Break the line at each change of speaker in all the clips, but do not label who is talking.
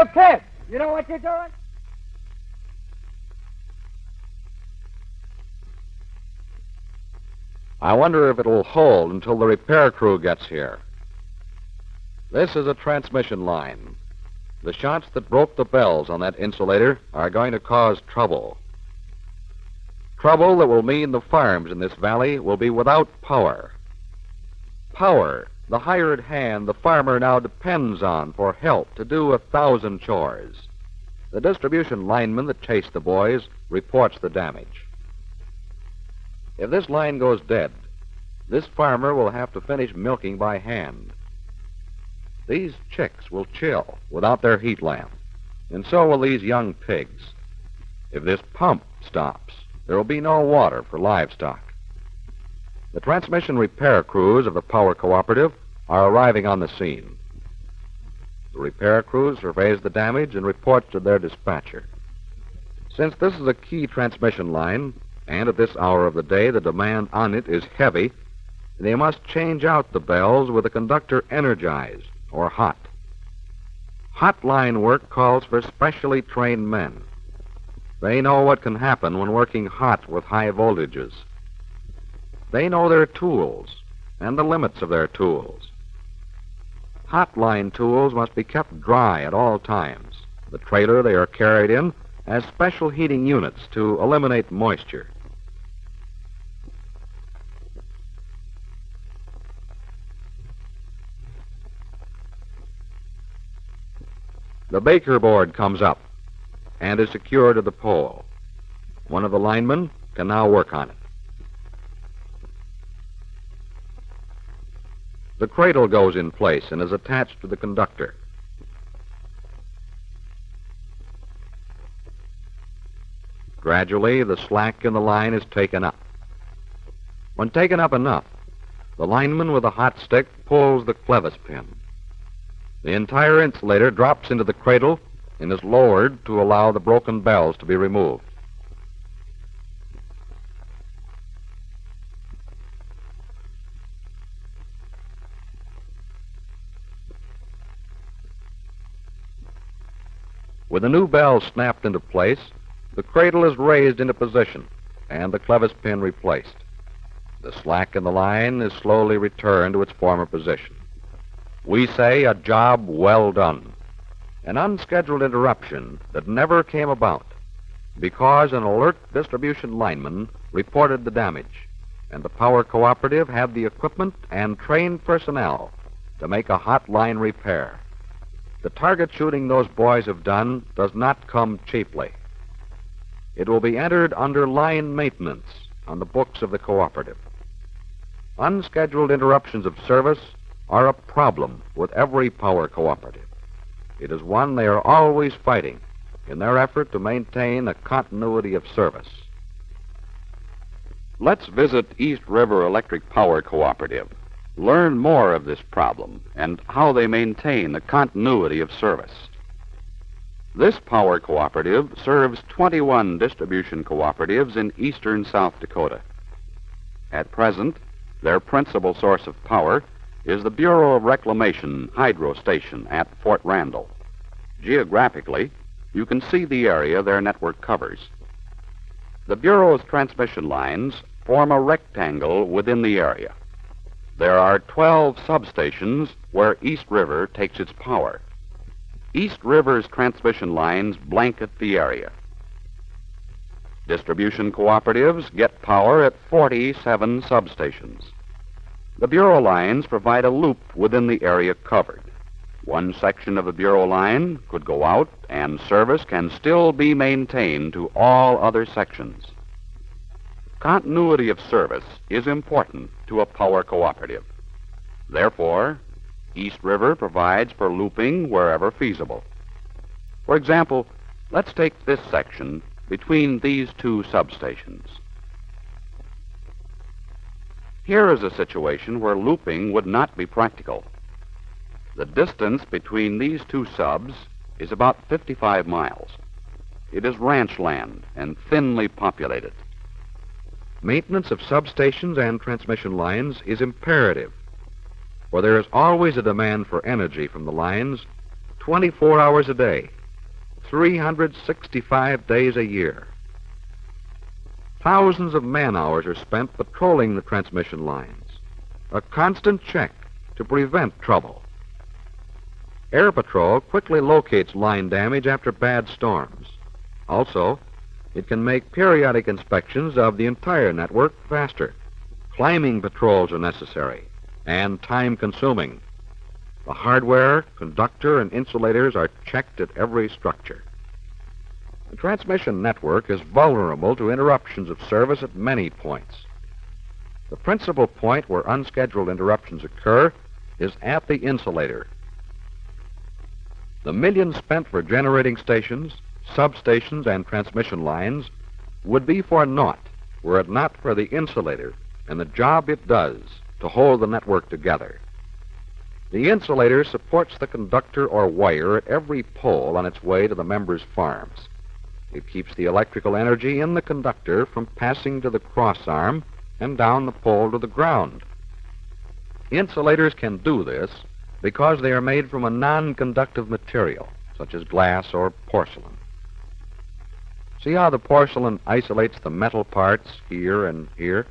you kid, you know what you're doing?
I wonder if it'll hold until the repair crew gets here. This is a transmission line. The shots that broke the bells on that insulator are going to cause trouble. Trouble that will mean the farms in this valley will be without power. Power, the hired hand the farmer now depends on for help to do 1,000 chores. The distribution lineman that chased the boys reports the damage. If this line goes dead, this farmer will have to finish milking by hand. These chicks will chill without their heat lamp, and so will these young pigs. If this pump stops, there will be no water for livestock. The transmission repair crews of the power cooperative are arriving on the scene. The repair crew surveys the damage and reports to their dispatcher. Since this is a key transmission line, and at this hour of the day the demand on it is heavy, they must change out the bells with the conductor energized or hot. Hot line work calls for specially trained men. They know what can happen when working hot with high voltages. They know their tools and the limits of their tools. Hot line tools must be kept dry at all times. The trailer they are carried in has special heating units to eliminate moisture. The baker board comes up and is secured to the pole. One of the linemen can now work on it. The cradle goes in place and is attached to the conductor. Gradually, the slack in the line is taken up. When taken up enough, the lineman with a hot stick pulls the clevis pin. The entire insulator drops into the cradle and is lowered to allow the broken bells to be removed. With the new bell snapped into place, the cradle is raised into position and the clevis pin replaced. The slack in the line is slowly returned to its former position. We say a job well done. An unscheduled interruption that never came about because an alert distribution lineman reported the damage, and the power cooperative had the equipment and trained personnel to make a hotline repair. The target shooting those boys have done does not come cheaply. It will be entered under line maintenance on the books of the cooperative. Unscheduled interruptions of service are a problem with every power cooperative. It is one they are always fighting in their effort to maintain a continuity of service.
Let's visit East River Electric Power Cooperative. Learn more of this problem and how they maintain the continuity of service. This power cooperative serves 21 distribution cooperatives in eastern South Dakota. At present, their principal source of power is the Bureau of Reclamation Hydro Station at Fort Randall. Geographically, you can see the area their network covers. The Bureau's transmission lines form a rectangle within the area. There are 12 substations where East River takes its power. East River's transmission lines blanket the area. Distribution cooperatives get power at 47 substations. The Bureau lines provide a loop within the area covered. One section of the Bureau line could go out, and service can still be maintained to all other sections. Continuity of service is important to a power cooperative. Therefore, East River provides for looping wherever feasible. For example, let's take this section between these two substations. Here is a situation where looping would not be practical. The distance between these two subs is about 55 miles. It is ranch land and thinly populated.
Maintenance of substations and transmission lines is imperative, for there is always a demand for energy from the lines 24 hours a day, 365 days a year. Thousands of man-hours are spent patrolling the transmission lines, a constant check to prevent trouble. Air Patrol quickly locates line damage after bad storms. Also, it can make periodic inspections of the entire network faster. Climbing patrols are necessary and time-consuming. The hardware, conductor, and insulators are checked at every structure. The transmission network is vulnerable to interruptions of service at many points. The principal point where unscheduled interruptions occur is at the insulator. The millions spent for generating stations, substations, and transmission lines would be for naught were it not for the insulator and the job it does to hold the network together. The insulator supports the conductor or wire at every pole on its way to the members' farms. It keeps the electrical energy in the conductor from passing to the crossarm and down the pole to the ground. Insulators can do this because they are made from a non-conductive material, such as glass or porcelain. See how the porcelain isolates the metal parts here and here?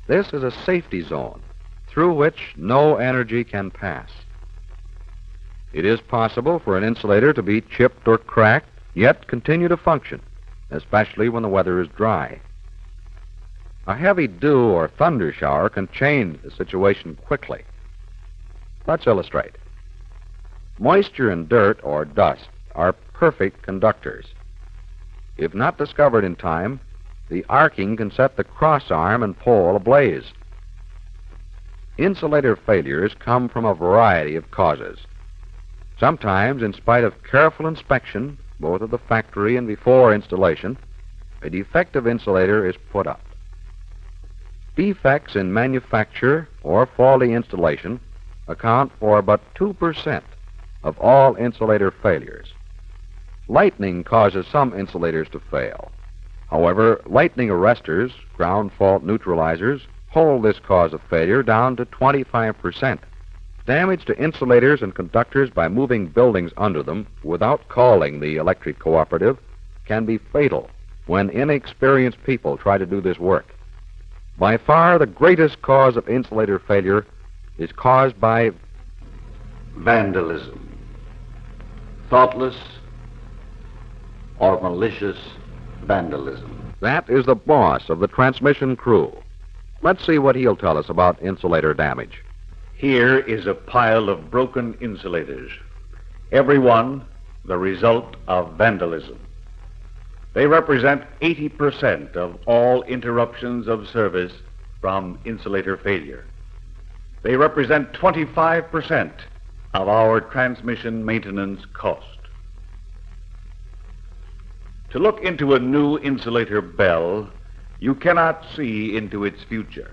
This is a safety zone through which no energy can pass. It is possible for an insulator to be chipped or cracked, yet continue to function, especially when the weather is dry. A heavy dew or thunder shower can change the situation quickly. Let's illustrate. Moisture and dirt or dust are perfect conductors. If not discovered in time, the arcing can set the crossarm and pole ablaze. Insulator failures come from a variety of causes. Sometimes, in spite of careful inspection, both at the factory and before installation, a defective insulator is put up. Defects in manufacture or faulty installation account for but 2% of all insulator failures. Lightning causes some insulators to fail. However, lightning arresters, ground fault neutralizers, hold this cause of failure down to 25%. Damage to insulators and conductors by moving buildings under them without calling the electric cooperative can be fatal when inexperienced people try to do this work. By far, the greatest cause of insulator failure is caused by
vandalism, thoughtless or malicious vandalism.
That is the boss of the transmission crew. Let's see what he'll tell us about insulator damage.
Here is a pile of broken insulators, every one the result of vandalism. They represent 80% of all interruptions of service from insulator failure. They represent 25% of our transmission maintenance cost. To look into a new insulator bell, you cannot see into its future.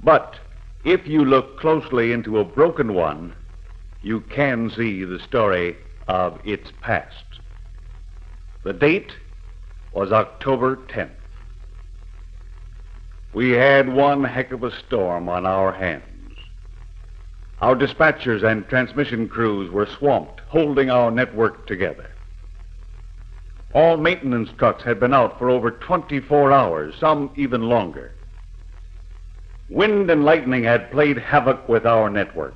But if you look closely into a broken one, you can see the story of its past. The date was October 10th. We had one heck of a storm on our hands. Our dispatchers and transmission crews were swamped, holding our network together. All maintenance trucks had been out for over 24 hours, some even longer. Wind and lightning had played havoc with our network.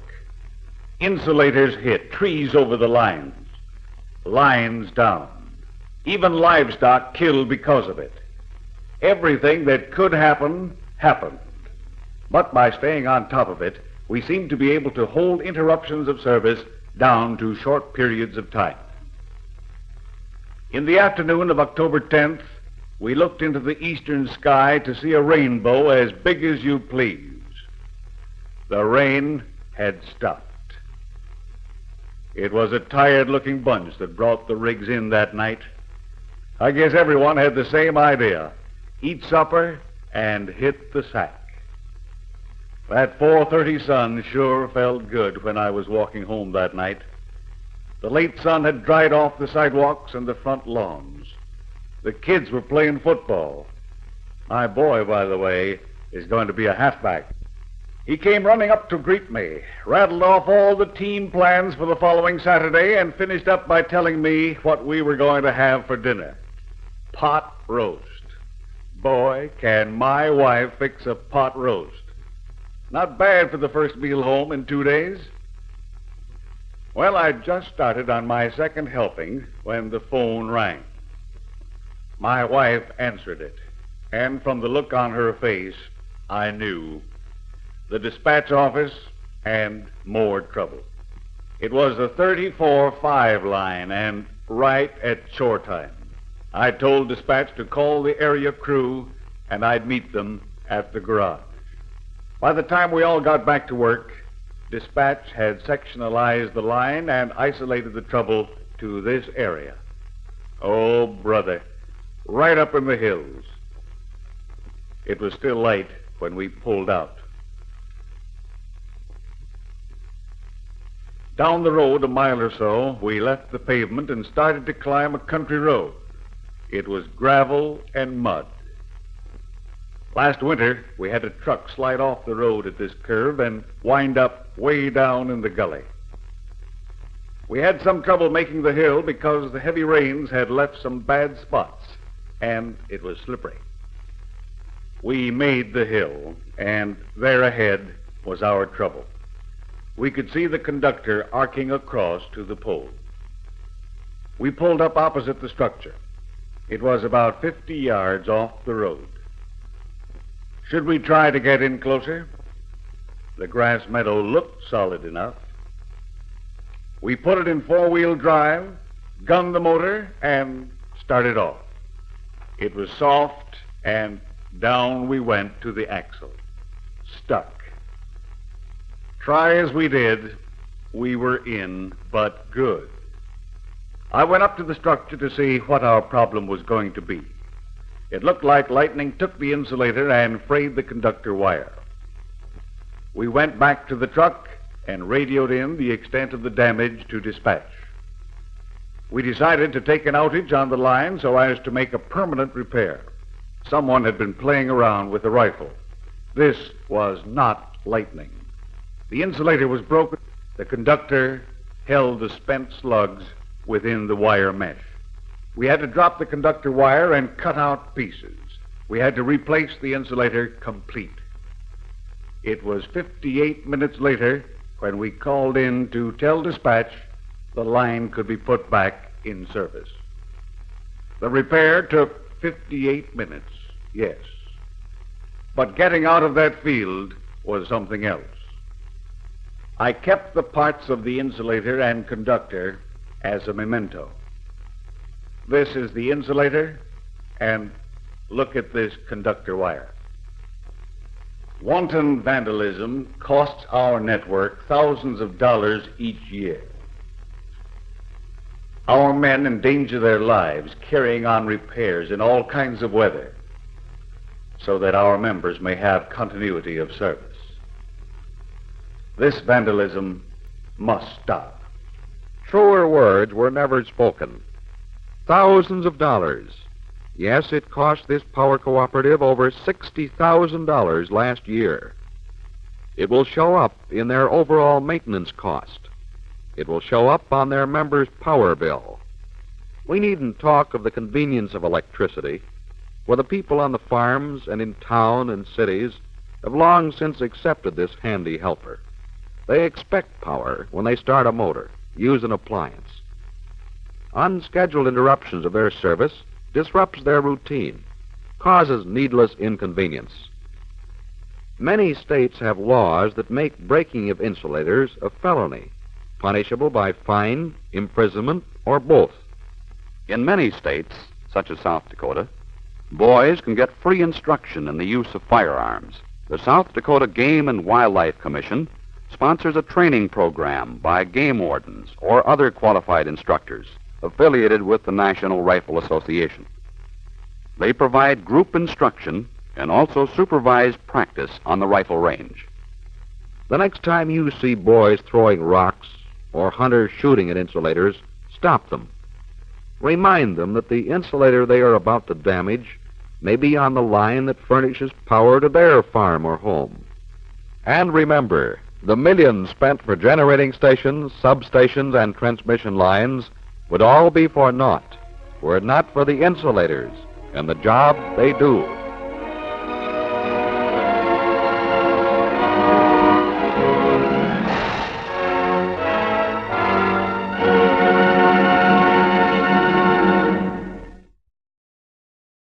Insulators hit, trees over the lines down. Even livestock killed because of it. Everything that could happen, happened. But by staying on top of it, we seemed to be able to hold interruptions of service down to short periods of time. In the afternoon of October 10th, we looked into the eastern sky to see a rainbow as big as you please. The rain had stopped. It was a tired-looking bunch that brought the rigs in that night. I guess everyone had the same idea: eat supper and hit the sack. That 4:30 sun sure felt good when I was walking home that night. The late sun had dried off the sidewalks and the front lawns. The kids were playing football. My boy, by the way, is going to be a halfback. He came running up to greet me, rattled off all the team plans for the following Saturday, and finished up by telling me what we were going to have for dinner. Pot roast. Boy, can my wife fix a pot roast. Not bad for the first meal home in 2 days. Well, I'd just started on my second helping when the phone rang. My wife answered it, and from the look on her face, I knew. The dispatch office and more trouble. It was the 34-5 line, and right at chore time. I told dispatch to call the area crew, and I'd meet them at the garage. By the time we all got back to work, dispatch had sectionalized the line and isolated the trouble to this area. Oh, brother, right up in the hills. It was still light when we pulled out. Down the road a mile or so, we left the pavement and started to climb a country road. It was gravel and mud. Last winter, we had a truck slide off the road at this curve and wind up way down in the gully. We had some trouble making the hill because the heavy rains had left some bad spots, and it was slippery. We made the hill, and there ahead was our trouble. We could see the conductor arcing across to the pole. We pulled up opposite the structure. It was about 50 yards off the road. Should we try to get in closer? The grass meadow looked solid enough. We put it in four-wheel drive, gunned the motor, and started off. It was soft, and down we went to the axle. Stuck. Try as we did, we were in, but good. I went up to the structure to see what our problem was going to be. It looked like lightning took the insulator and frayed the conductor wire. We went back to the truck and radioed in the extent of the damage to dispatch. We decided to take an outage on the line so as to make a permanent repair. Someone had been playing around with a rifle. This was not lightning. The insulator was broken. The conductor held the spent slugs within the wire mesh. We had to drop the conductor wire and cut out pieces. We had to replace the insulator complete. It was 58 minutes later when we called in to tell dispatch the line could be put back in service. The repair took 58 minutes, yes. But getting out of that field was something else. I kept the parts of the insulator and conductor as a memento. This is the insulator, and look at this conductor wire. Wanton vandalism costs our network thousands of dollars each year. Our men endanger their lives carrying on repairs in all kinds of weather so that our members may have continuity of service. This vandalism must stop.
Truer words were never spoken. Thousands of dollars. Yes, it cost this power cooperative over $60,000 last year. It will show up in their overall maintenance cost. It will show up on their members' power bill. We needn't talk of the convenience of electricity, for the people on the farms and in town and cities have long since accepted this handy helper. They expect power when they start a motor, use an appliance. Unscheduled interruptions of their service disrupts their routine, causes needless inconvenience. Many states have laws that make breaking of insulators a felony, punishable by fine, imprisonment, or both.
In many states, such as South Dakota, boys can get free instruction in the use of firearms. The South Dakota Game and Wildlife Commission sponsors a training program by game wardens or other qualified instructors affiliated with the National Rifle Association. They provide group instruction and also supervise practice on the rifle range.
The next time you see boys throwing rocks or hunters shooting at insulators, stop them. Remind them that the insulator they are about to damage may be on the line that furnishes power to their farm or home. And remember, the millions spent for generating stations, substations, and transmission lines would all be for naught were it not for the insulators and the job they do.